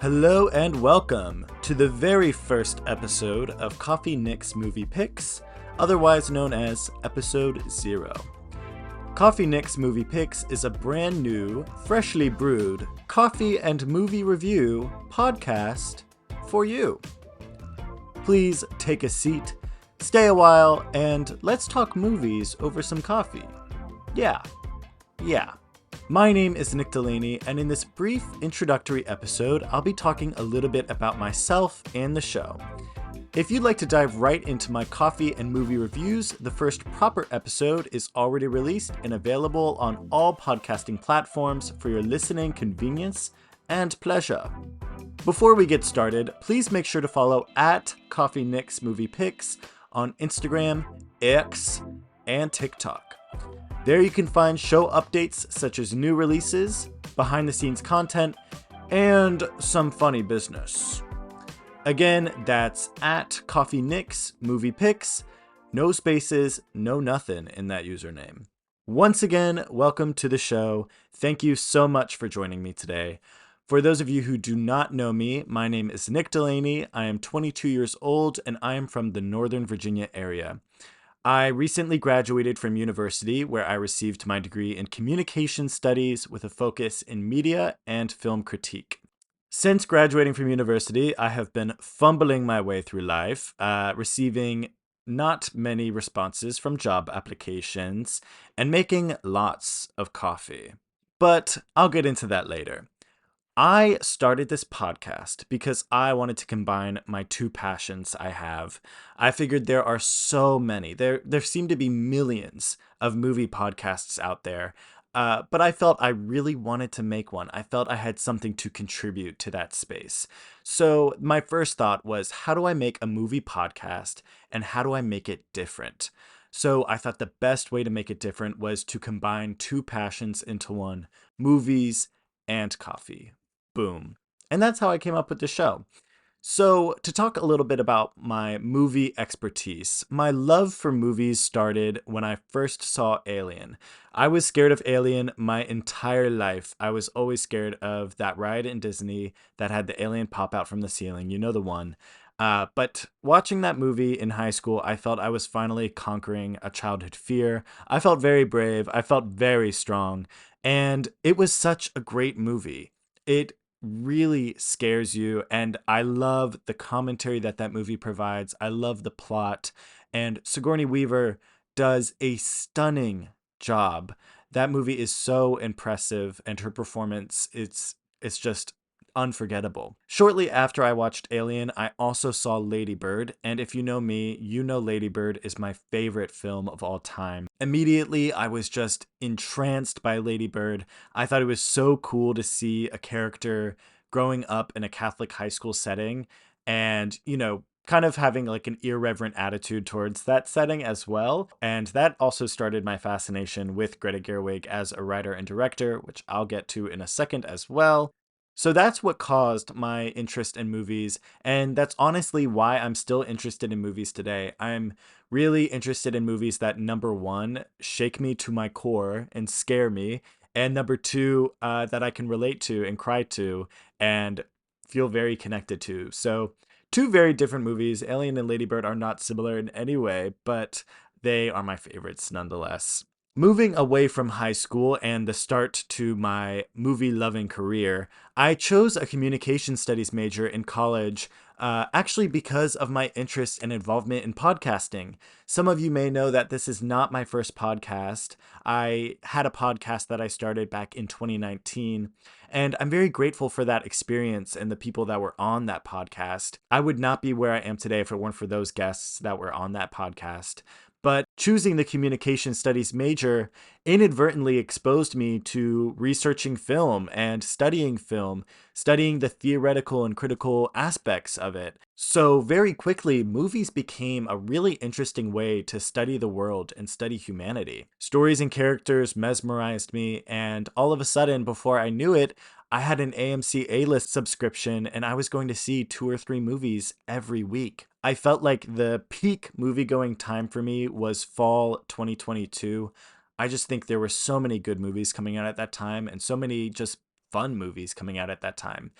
Hello and welcome to the very first episode of Coffee Nick's Movie Picks, otherwise known as Episode 0. Coffee Nick's Movie Picks is a brand new, freshly brewed coffee and movie review podcast for you. Please take a seat, stay a while, and let's talk movies over some coffee. Yeah. My name is Nick Delaney, and in this brief introductory episode, I'll be talking a little bit about myself and the show. If you'd like to dive right into my coffee and movie reviews, the first proper episode is already released and available on all podcasting platforms for your listening convenience and pleasure. Before we get started, please make sure to follow at Coffee Nick's Movie Picks on Instagram, X, and TikTok. There you can find show updates such as new releases, behind-the-scenes content, and some funny business. Again, that's at Coffee Nick's Movie Picks. No spaces, no nothing in that username. Once again, welcome to the show. Thank you so much for joining me today. For those of you who do not know me, my name is Nick Delaney. I am 22 years old, and I am from the Northern Virginia area. I recently graduated from university where I received my degree in communication studies with a focus in media and film critique. Since graduating from university, I have been fumbling my way through life, receiving not many responses from job applications, and making lots of coffee. But I'll get into that later. I started this podcast because I wanted to combine my two passions I have. I figured there are so many. There seem to be millions of movie podcasts out there, but I felt I really wanted to make one. I felt I had something to contribute to that space. So my first thought was, how do I make a movie podcast and how do I make it different? So I thought the best way to make it different was to combine two passions into one: movies and coffee. Boom. And that's how I came up with the show. So, to talk a little bit about my movie expertise, my love for movies started when I first saw Alien. I was scared of Alien my entire life. I was always scared of that ride in Disney that had the alien pop out from the ceiling. You know the one. But watching that movie in high school, I felt I was finally conquering a childhood fear. I felt very brave. I felt very strong. And it was such a great movie. It really scares you, and I love the commentary that movie provides. I love the plot, and Sigourney Weaver does a stunning job. That movie is so impressive, and her performance, it's just unforgettable. Shortly after I watched Alien, I also saw Lady Bird, and if you know me, you know Lady Bird is my favorite film of all time. Immediately, I was just entranced by Lady Bird. I thought it was so cool to see a character growing up in a Catholic high school setting and, kind of having like an irreverent attitude towards that setting as well. And that also started my fascination with Greta Gerwig as a writer and director, which I'll get to in a second as well. So that's what caused my interest in movies, and that's honestly why I'm still interested in movies today. I'm really interested in movies that, number one, shake me to my core and scare me, and number two, that I can relate to and cry to and feel very connected to. So, two very different movies. Alien and Lady Bird are not similar in any way, but they are my favorites nonetheless. Moving away from high school and the start to my movie-loving career, I chose a communication studies major in college, actually because of my interest and involvement in podcasting. Some of you may know that this is not my first podcast. I had a podcast that I started back in 2019, and I'm very grateful for that experience and the people that were on that podcast. I would not be where I am today if it weren't for those guests that were on that podcast. But choosing the communication studies major inadvertently exposed me to researching film and studying the theoretical and critical aspects of it. So very quickly, movies became a really interesting way to study the world and study humanity. Stories and characters mesmerized me, and all of a sudden, before I knew it, I had an AMC A-list subscription and I was going to see 2 or 3 movies every week. I felt like the peak movie-going time for me was fall 2022. I just think there were so many good movies coming out at that time and so many just fun movies coming out at that time.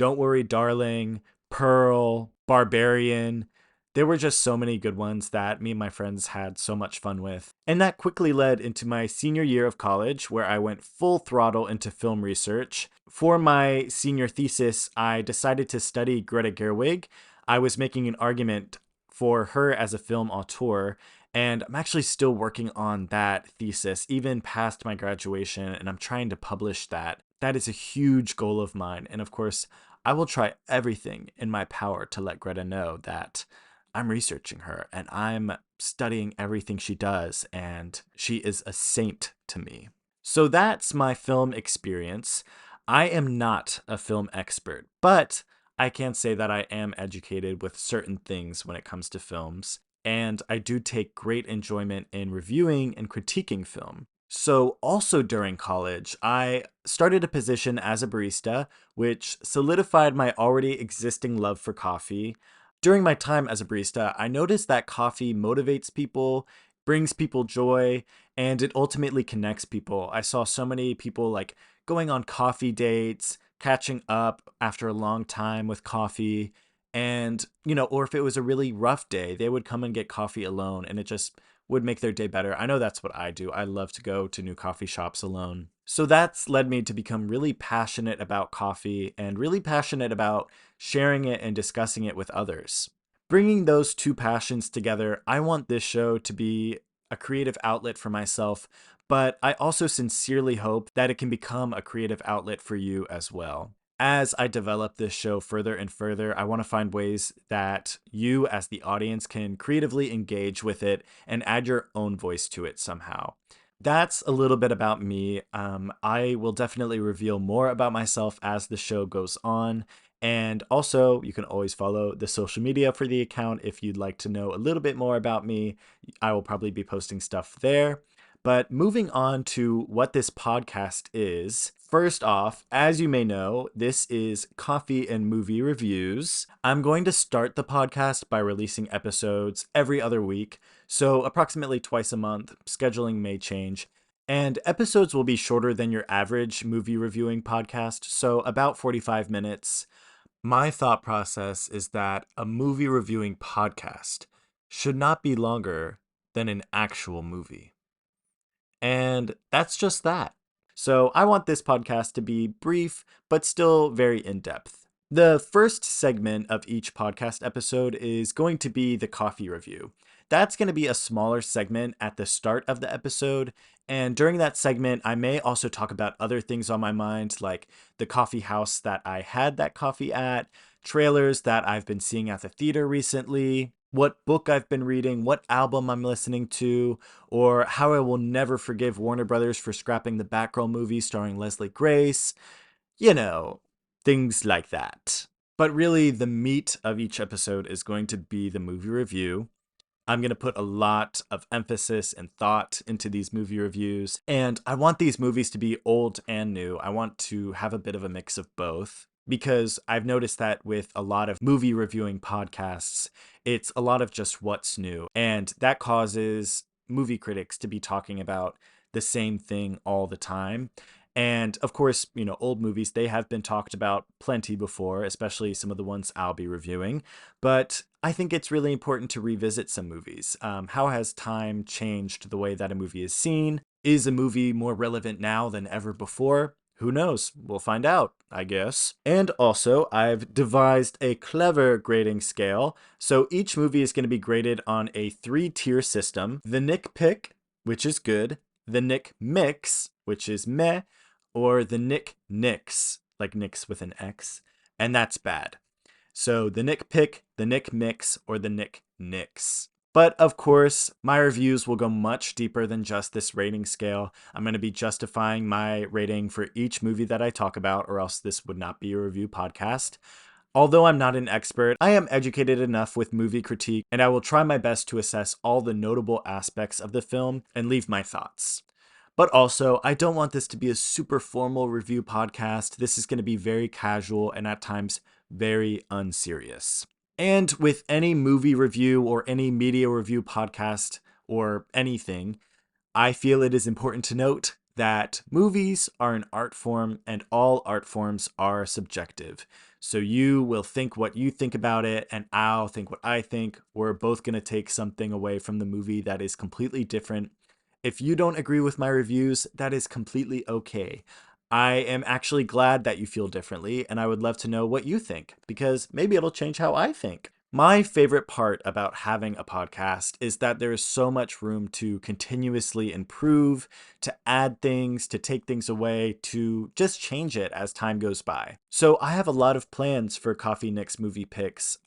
Don't Worry, Darling, Pearl, Barbarian. There were just so many good ones that me and my friends had so much fun with. And that quickly led into my senior year of college, where I went full throttle into film research. For my senior thesis, I decided to study Greta Gerwig. I was making an argument for her as a film auteur, and I'm actually still working on that thesis, even past my graduation, and I'm trying to publish that. That is a huge goal of mine. And of course, I will try everything in my power to let Greta know that I'm researching her and I'm studying everything she does, and she is a saint to me. So that's my film experience. I am not a film expert, but I can say that I am educated with certain things when it comes to films, and I do take great enjoyment in reviewing and critiquing film. So, also during college, I started a position as a barista, which solidified my already existing love for coffee. During my time as a barista, I noticed that coffee motivates people, brings people joy, and it ultimately connects people. I saw so many people like going on coffee dates, catching up after a long time with coffee, and, or if it was a really rough day, they would come and get coffee alone, and it just would make their day better. I know that's what I do. I love to go to new coffee shops alone. So that's led me to become really passionate about coffee and really passionate about sharing it and discussing it with others. Bringing those two passions together, I want this show to be a creative outlet for myself, but I also sincerely hope that it can become a creative outlet for you as well. As I develop this show further and further, I want to find ways that you, as the audience, can creatively engage with it and add your own voice to it somehow. That's a little bit about me. I will definitely reveal more about myself as the show goes on. And also, you can always follow the social media for the account if you'd like to know a little bit more about me. I will probably be posting stuff there. But moving on to what this podcast is, first off, as you may know, this is Coffee and Movie Reviews. I'm going to start the podcast by releasing episodes every other week, so approximately twice a month. Scheduling may change. And episodes will be shorter than your average movie reviewing podcast, so about 45 minutes. My thought process is that a movie reviewing podcast should not be longer than an actual movie. And that's just that. So I want this podcast to be brief, but still very in depth. The first segment of each podcast episode is going to be the coffee review. That's going to be a smaller segment at the start of the episode. And during that segment, I may also talk about other things on my mind, like the coffee house that I had that coffee at, trailers that I've been seeing at the theater recently, what book I've been reading, what album I'm listening to, or how I will never forgive Warner Brothers for scrapping the Batgirl movie starring Leslie Grace. You know, things like that. But really, the meat of each episode is going to be the movie review. I'm going to put a lot of emphasis and thought into these movie reviews, and I want these movies to be old and new. I want to have a bit of a mix of both, because I've noticed that with a lot of movie reviewing podcasts, it's a lot of just what's new, and that causes movie critics to be talking about the same thing all the time. And of course, old movies, they have been talked about plenty before, especially some of the ones I'll be reviewing. But I think it's really important to revisit some movies. How has time changed the way that a movie is seen? Is a movie more relevant now than ever before? Who knows? We'll find out, I guess. And also, I've devised a clever grading scale. So each movie is going to be graded on a 3-tier system. The Nick Pick, which is good. The Nick Mix, which is meh. Or the Nick Nix, like Nix with an X, and that's bad. So the Nick Pick, the Nick Mix, or the Nick Nix. But of course, my reviews will go much deeper than just this rating scale. I'm going to be justifying my rating for each movie that I talk about, or else this would not be a review podcast. Although I'm not an expert, I am educated enough with movie critique, and I will try my best to assess all the notable aspects of the film and leave my thoughts. But also, I don't want this to be a super formal review podcast. This is going to be very casual and at times very unserious. And with any movie review or any media review podcast or anything, I feel it is important to note that movies are an art form and all art forms are subjective. So you will think what you think about it, and I'll think what I think. We're both going to take something away from the movie that is completely different. If you don't agree with my reviews, that is completely okay. I am actually glad that you feel differently, and I would love to know what you think, because maybe it'll change how I think. My favorite part about having a podcast is that there is so much room to continuously improve, to add things, to take things away, to just change it as time goes by. So I have a lot of plans for Coffee Nick's movie picks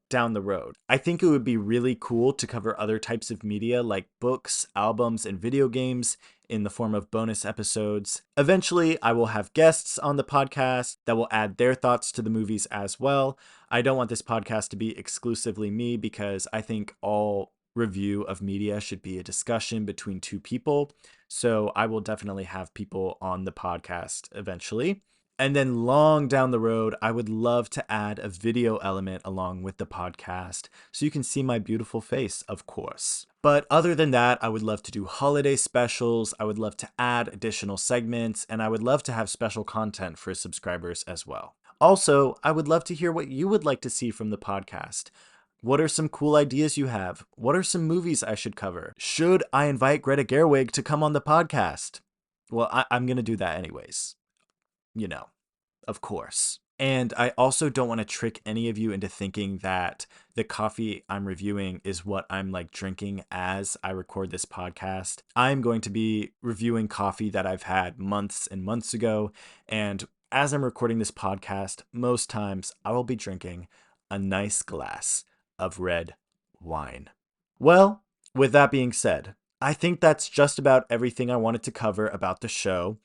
down the road. I think it would be really cool to cover other types of media like books, albums, and video games in the form of bonus episodes. Eventually, I will have guests on the podcast that will add their thoughts to the movies as well. I don't want this podcast to be exclusively me because I think all review of media should be a discussion between two people. So I will definitely have people on the podcast eventually. And then long down the road, I would love to add a video element along with the podcast so you can see my beautiful face, of course. But other than that, I would love to do holiday specials. I would love to add additional segments, and I would love to have special content for subscribers as well. Also, I would love to hear what you would like to see from the podcast. What are some cool ideas you have? What are some movies I should cover? Should I invite Greta Gerwig to come on the podcast? Well, I'm going to do that anyways. You know, of course. And I also don't want to trick any of you into thinking that the coffee I'm reviewing is what I'm like drinking as I record this podcast. I'm going to be reviewing coffee that I've had months and months ago. And as I'm recording this podcast, most times I will be drinking a nice glass of red wine. Well, with that being said, I think that's just about everything I wanted to cover about the show.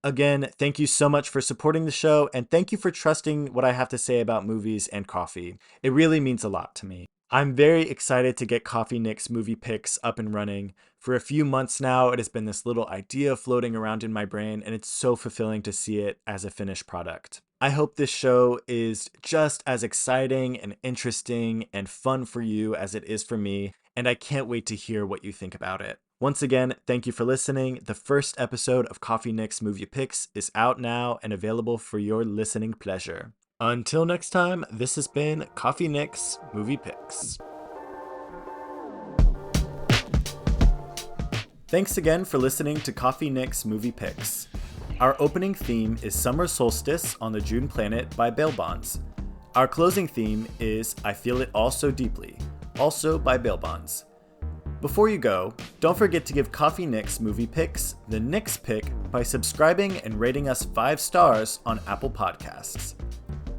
Again, thank you so much for supporting the show, and thank you for trusting what I have to say about movies and coffee. It really means a lot to me. I'm very excited to get Coffee Nick's movie picks up and running. For a few months now, it has been this little idea floating around in my brain, and it's so fulfilling to see it as a finished product. I hope this show is just as exciting and interesting and fun for you as it is for me, and I can't wait to hear what you think about it. Once again, thank you for listening. The first episode of Coffee Nick's Movie Picks is out now and available for your listening pleasure. Until next time, this has been Coffee Nick's Movie Picks. Thanks again for listening to Coffee Nick's Movie Picks. Our opening theme is Summer Solstice on the June Planet by Bail Bonds. Our closing theme is I Feel It All So Deeply, also by Bail Bonds. Before you go, don't forget to give Coffee Nick's Movie Picks the Nick's Pick by subscribing and rating us 5 stars on Apple Podcasts.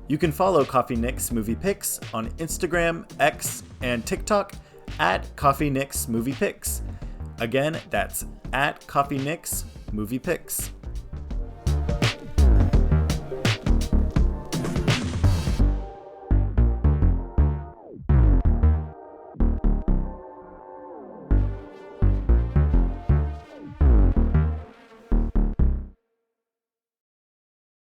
You can follow Coffee Nick's Movie Picks on Instagram, X, and TikTok at Coffee Nick's Movie Picks. Again, that's at Coffee Nick's Movie Picks.